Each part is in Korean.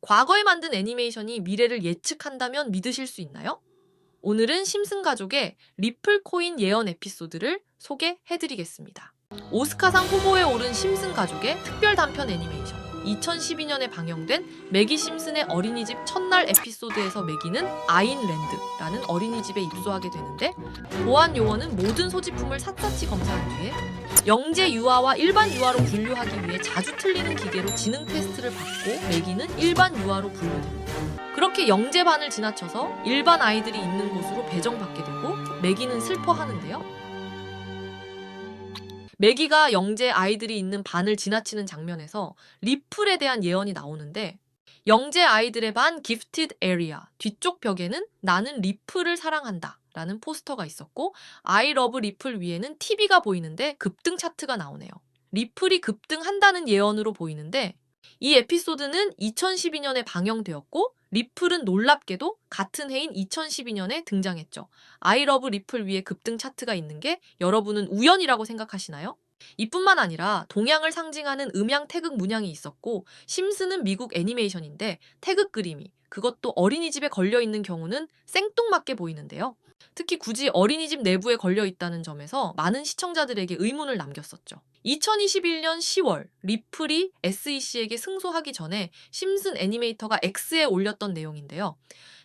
과거에 만든 애니메이션이 미래를 예측한다면 믿으실 수 있나요? 오늘은 심슨 가족의 리플 코인 예언 에피소드를 소개해드리겠습니다. 오스카상 후보에 오른 심슨 가족의 특별 단편 애니메이션. 2012년에 방영된 매기 심슨의 어린이집 첫날 에피소드에서 매기는 아인랜드라는 어린이집에 입소하게 되는데, 보안 요원은 모든 소지품을 샅샅이 검사한 뒤에 영재 유아와 일반 유아로 분류하기 위해 자주 틀리는 기계로 지능 테스트를 받고 매기는 일반 유아로 분류됩니다. 그렇게 영재반을 지나쳐서 일반 아이들이 있는 곳으로 배정받게 되고 매기는 슬퍼하는데요. 매기가 영재 아이들이 있는 반을 지나치는 장면에서 리플에 대한 예언이 나오는데, 영재 아이들의 반 기프티드 에리아 뒤쪽 벽에는 나는 리플을 사랑한다 라는 포스터가 있었고, I love 리플 위에는 TV가 보이는데 급등 차트가 나오네요. 리플이 급등한다는 예언으로 보이는데, 이 에피소드는 2012년에 방영되었고 리플은 놀랍게도 같은 해인 2012년에 등장했죠. I love 리플 위에 급등 차트가 있는 게 여러분은 우연이라고 생각하시나요? 이뿐만 아니라 동양을 상징하는 음양 태극 문양이 있었고, 심슨은 미국 애니메이션인데 태극 그림이, 그것도 어린이집에 걸려있는 경우는 생뚱맞게 보이는데요. 특히 굳이 어린이집 내부에 걸려있다는 점에서 많은 시청자들에게 의문을 남겼었죠. 2021년 10월 리플이 SEC에게 승소하기 전에 심슨 애니메이터가 X에 올렸던 내용인데요.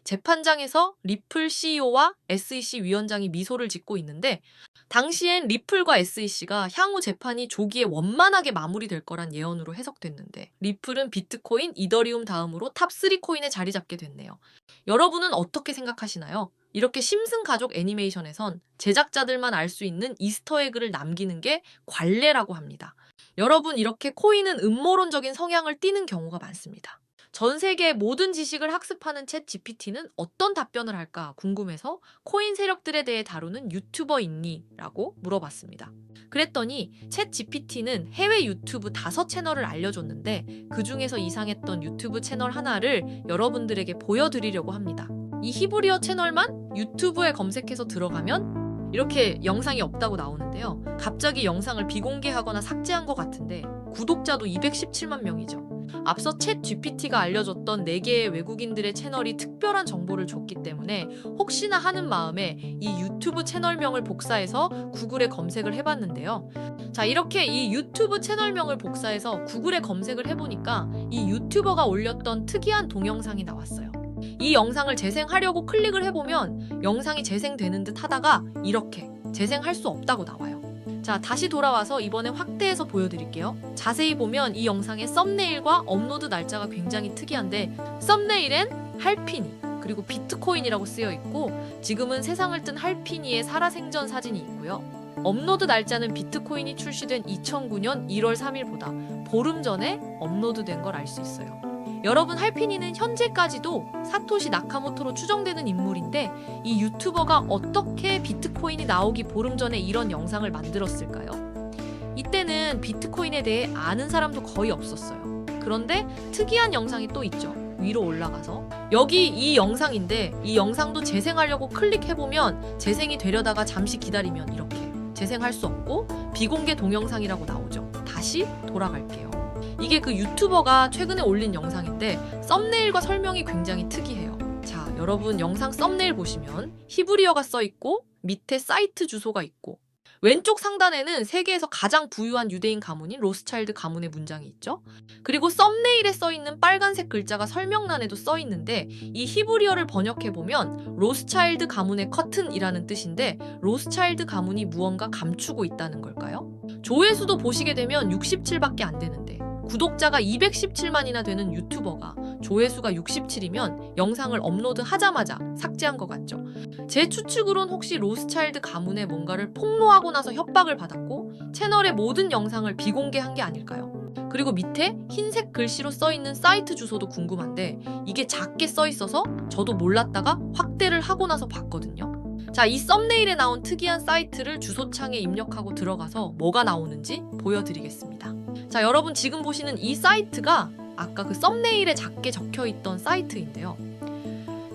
재판장에서 리플 CEO와 SEC 위원장이 미소를 짓고 있는데, 당시엔 리플과 SEC가 향후 재판이 조기에 원만하게 마무리될 거란 예언으로 해석됐는데, 리플은 비트코인, 이더리움 다음으로 탑3 코인에 자리 잡게 됐네요. 여러분은 어떻게 생각하시나요? 이렇게 심슨 가족 애니메이션에선 제작자들만 알 수 있는 이스터에그를 남기는 게 관례라고 합니다. 여러분, 이렇게 코인은 음모론적인 성향을 띠는 경우가 많습니다. 전 세계의 모든 지식을 학습하는 챗 GPT는 어떤 답변을 할까 궁금해서 코인 세력들에 대해 다루는 유튜버 있니? 라고 물어봤습니다. 그랬더니 챗 GPT는 해외 유튜브 5채널을 알려줬는데, 그 중에서 이상했던 유튜브 채널 하나를 여러분들에게 보여드리려고 합니다. 이 히브리어 채널만 유튜브에 검색해서 들어가면 이렇게 영상이 없다고 나오는데요. 갑자기 영상을 비공개하거나 삭제한 것 같은데 구독자도 217만 명이죠. 앞서 챗 GPT가 알려줬던 4개의 외국인들의 채널이 특별한 정보를 줬기 때문에 혹시나 하는 마음에 이 유튜브 채널명을 복사해서 구글에 검색을 해봤는데요. 자, 이렇게 이 유튜브 채널명을 복사해서 구글에 검색을 해보니까 이 유튜버가 올렸던 특이한 동영상이 나왔어요. 이 영상을 재생하려고 클릭을 해보면 영상이 재생되는 듯 하다가 이렇게 재생할 수 없다고 나와요. 자, 다시 돌아와서 이번에 확대해서 보여드릴게요. 자세히 보면 이 영상의 썸네일과 업로드 날짜가 굉장히 특이한데, 썸네일엔 할피니 그리고 비트코인이라고 쓰여 있고, 지금은 세상을 뜬 할피니의 살아생전 사진이 있고요. 업로드 날짜는 비트코인이 출시된 2009년 1월 3일보다 보름 전에 업로드된 걸 알 수 있어요. 여러분, 할피니는 현재까지도 사토시 나카모토로 추정되는 인물인데, 이 유튜버가 어떻게 비트코인이 나오기 보름 전에 이런 영상을 만들었을까요? 이때는 비트코인에 대해 아는 사람도 거의 없었어요. 그런데 특이한 영상이 또 있죠. 위로 올라가서 여기 이 영상인데, 이 영상도 재생하려고 클릭해보면 재생이 되려다가 잠시 기다리면 이렇게 재생할 수 없고 비공개 동영상이라고 나오죠. 다시 돌아갈게요. 이게 그 유튜버가 최근에 올린 영상인데 썸네일과 설명이 굉장히 특이해요. 자, 여러분, 영상 썸네일 보시면 히브리어가 써 있고 밑에 사이트 주소가 있고, 왼쪽 상단에는 세계에서 가장 부유한 유대인 가문인 로스차일드 가문의 문장이 있죠. 그리고 썸네일에 써 있는 빨간색 글자가 설명란에도 써 있는데, 이 히브리어를 번역해 보면 로스차일드 가문의 커튼이라는 뜻인데, 로스차일드 가문이 무언가 감추고 있다는 걸까요? 조회수도 보시게 되면 67밖에 안 되는데, 구독자가 217만이나 되는 유튜버가 조회수가 67이면 영상을 업로드하자마자 삭제한 것 같죠. 제 추측으론 혹시 로스차일드 가문에 뭔가를 폭로하고 나서 협박을 받았고 채널의 모든 영상을 비공개한 게 아닐까요? 그리고 밑에 흰색 글씨로 써있는 사이트 주소도 궁금한데, 이게 작게 써있어서 저도 몰랐다가 확대를 하고 나서 봤거든요. 자, 이 썸네일에 나온 특이한 사이트를 주소창에 입력하고 들어가서 뭐가 나오는지 보여드리겠습니다. 자, 여러분, 지금 보시는 이 사이트가 아까 그 썸네일에 작게 적혀있던 사이트인데요.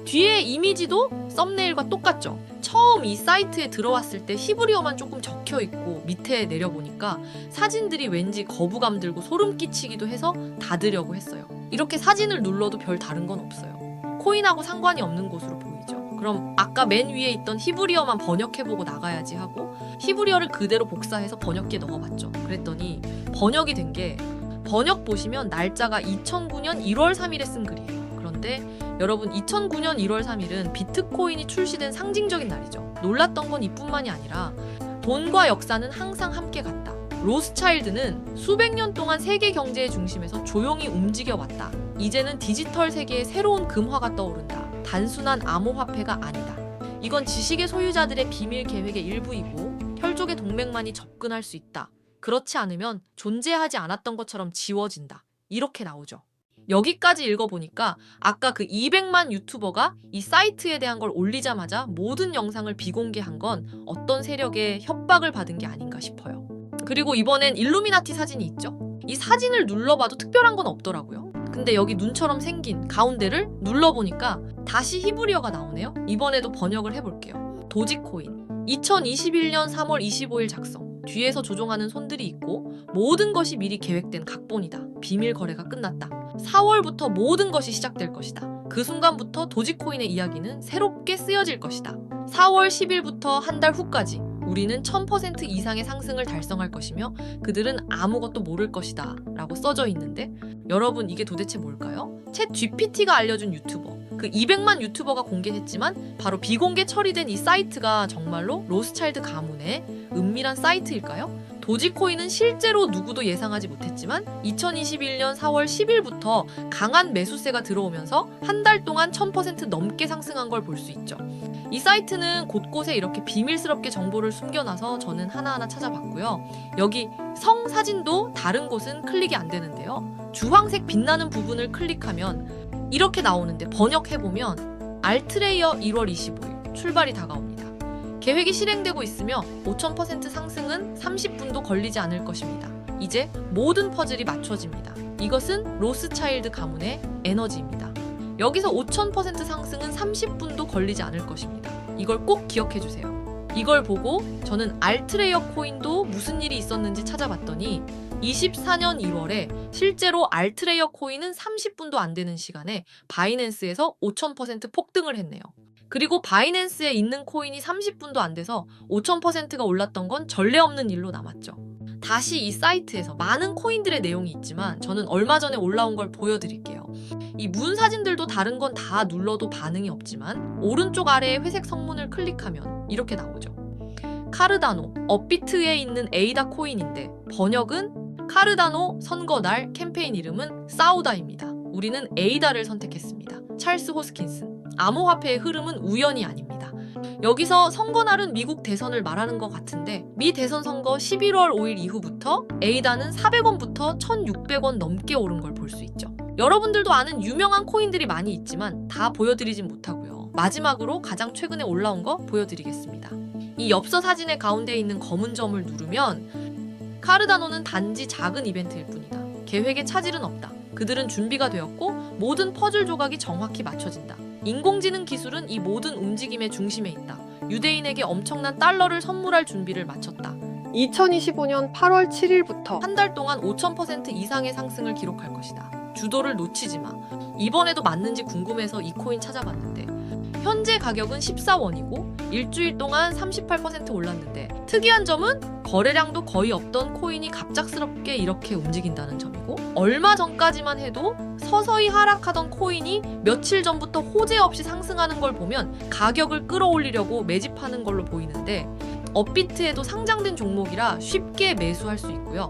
뒤에 이미지도 썸네일과 똑같죠. 처음 이 사이트에 들어왔을 때 히브리어만 조금 적혀있고 밑에 내려보니까 사진들이 왠지 거부감 들고 소름 끼치기도 해서 닫으려고 했어요. 이렇게 사진을 눌러도 별 다른 건 없어요. 코인하고 상관이 없는 곳으로 보이죠. 그럼 아까 맨 위에 있던 히브리어만 번역해보고 나가야지 하고 히브리어를 그대로 복사해서 번역기에 넣어봤죠. 그랬더니 번역이 된 게 번역 보시면 날짜가 2009년 1월 3일에 쓴 글이에요. 그런데 여러분 2009년 1월 3일은 비트코인이 출시된 상징적인 날이죠. 놀랐던 건 이뿐만이 아니라 돈과 역사는 항상 함께 갔다. 로스차일드는 수백 년 동안 세계 경제의 중심에서 조용히 움직여왔다. 이제는 디지털 세계의 새로운 금화가 떠오른다. 단순한 암호화폐가 아니다. 이건 지식의 소유자들의 비밀 계획의 일부이고 혈족의 동맹만이 접근할 수 있다. 그렇지 않으면 존재하지 않았던 것처럼 지워진다. 이렇게 나오죠. 여기까지 읽어보니까 아까 그 200만 유튜버가 이 사이트에 대한 걸 올리자마자 모든 영상을 비공개한 건 어떤 세력의 협박을 받은 게 아닌가 싶어요. 그리고 이번엔 일루미나티 사진이 있죠. 이 사진을 눌러봐도 특별한 건 없더라고요. 근데 여기 눈처럼 생긴 가운데를 눌러보니까 다시 히브리어가 나오네요. 이번에도 번역을 해볼게요. 도지코인 2021년 3월 25일 작성. 뒤에서 조종하는 손들이 있고 모든 것이 미리 계획된 각본이다. 비밀 거래가 끝났다. 4월부터 모든 것이 시작될 것이다. 그 순간부터 도지코인의 이야기는 새롭게 쓰여질 것이다. 4월 10일부터 한 달 후까지 우리는 1000% 이상의 상승을 달성할 것이며 그들은 아무것도 모를 것이다 라고 써져 있는데 여러분 이게 도대체 뭘까요? 챗 GPT가 알려준 유튜버 그 200만 유튜버가 공개했지만 바로 비공개 처리된 이 사이트가 정말로 로스차일드 가문의 은밀한 사이트일까요? 도지코인은 실제로 누구도 예상하지 못했지만 2021년 4월 10일부터 강한 매수세가 들어오면서 한 달 동안 1000% 넘게 상승한 걸 볼 수 있죠. 이 사이트는 곳곳에 이렇게 비밀스럽게 정보를 숨겨놔서 저는 하나하나 찾아봤고요. 여기 성 사진도 다른 곳은 클릭이 안 되는데요. 주황색 빛나는 부분을 클릭하면 이렇게 나오는데 번역해보면 알트레이어 1월 25일 출발이 다가옵니다. 계획이 실행되고 있으며 5000% 상승은 30분도 걸리지 않을 것입니다. 이제 모든 퍼즐이 맞춰집니다. 이것은 로스차일드 가문의 에너지입니다. 여기서 5000% 상승은 30분도 걸리지 않을 것입니다. 이걸 꼭 기억해 주세요. 이걸 보고 저는 알트레이어 코인도 무슨 일이 있었는지 찾아봤더니 24년 1월에 실제로 알트레이어 코인은 30분도 안 되는 시간에 바이낸스에서 5000% 폭등을 했네요. 그리고 바이낸스에 있는 코인이 30분도 안 돼서 5000%가 올랐던 건 전례 없는 일로 남았죠. 다시 이 사이트에서 많은 코인들의 내용이 있지만 저는 얼마 전에 올라온 걸 보여드릴게요. 이 문 사진들도 다른 건 다 눌러도 반응이 없지만 오른쪽 아래에 회색 성문을 클릭하면 이렇게 나오죠. 카르다노, 업비트에 있는 에이다 코인인데 번역은 카르다노 선거날 캠페인 이름은 사우다입니다. 우리는 에이다를 선택했습니다. 찰스 호스킨슨. 암호화폐의 흐름은 우연이 아닙니다. 여기서 선거날은 미국 대선을 말하는 것 같은데 미 대선 선거 11월 5일 이후부터 에이다는 400원부터 1600원 넘게 오른 걸 볼 수 있죠. 여러분들도 아는 유명한 코인들이 많이 있지만 다 보여드리진 못하고요. 마지막으로 가장 최근에 올라온 거 보여드리겠습니다. 이 엽서 사진의 가운데 있는 검은 점을 누르면 카르다노는 단지 작은 이벤트일 뿐이다. 계획에 차질은 없다. 그들은 준비가 되었고 모든 퍼즐 조각이 정확히 맞춰진다. 인공지능 기술은 이 모든 움직임의 중심에 있다. 유대인에게 엄청난 달러를 선물할 준비를 마쳤다. 2025년 8월 7일부터 한 달 동안 5000% 이상의 상승을 기록할 것이다. 주도를 놓치지 마. 이번에도 맞는지 궁금해서 이 코인 찾아봤는데 현재 가격은 14원이고 일주일 동안 38% 올랐는데 특이한 점은 거래량도 거의 없던 코인이 갑작스럽게 이렇게 움직인다는 점이고 얼마 전까지만 해도 서서히 하락하던 코인이 며칠 전부터 호재 없이 상승하는 걸 보면 가격을 끌어올리려고 매집하는 걸로 보이는데 업비트에도 상장된 종목이라 쉽게 매수할 수 있고요.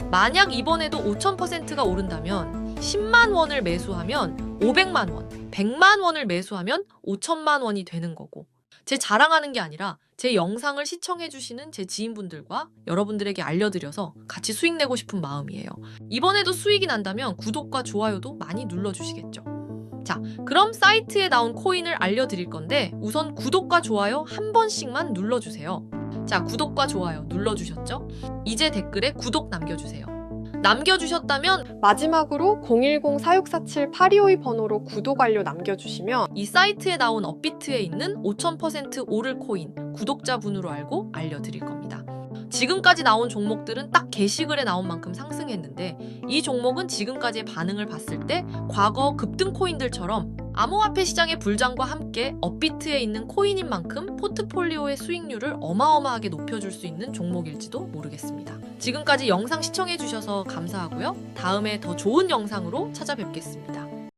만약 이번에도 5000%가 오른다면 10만 원을 매수하면 500만 원, 100만 원을 매수하면 5천만 원이 되는 거고 제 자랑하는 게 아니라 제 영상을 시청해주시는 제 지인분들과 여러분들에게 알려드려서 같이 수익 내고 싶은 마음이에요. 이번에도 수익이 난다면 구독과 좋아요도 많이 눌러주시겠죠. 자, 그럼 사이트에 나온 코인을 알려드릴 건데 우선 구독과 좋아요 한 번씩만 눌러주세요. 자, 구독과 좋아요 눌러주셨죠? 이제 댓글에 구독 남겨주세요. 남겨주셨다면 마지막으로 010-4647-8252 번호로 구독 완료 남겨주시면 이 사이트에 나온 업비트에 있는 5000% 오를 코인 구독자분으로 알고 알려드릴 겁니다. 지금까지 나온 종목들은 딱 게시글에 나온 만큼 상승했는데 이 종목은 지금까지의 반응을 봤을 때 과거 급등 코인들처럼 암호화폐 시장의 불장과 함께 업비트에 있는 코인인 만큼 포트폴리오의 수익률을 어마어마하게 높여줄 수 있는 종목일지도 모르겠습니다. 지금까지 영상 시청해주셔서 감사하고요. 다음에 더 좋은 영상으로 찾아뵙겠습니다.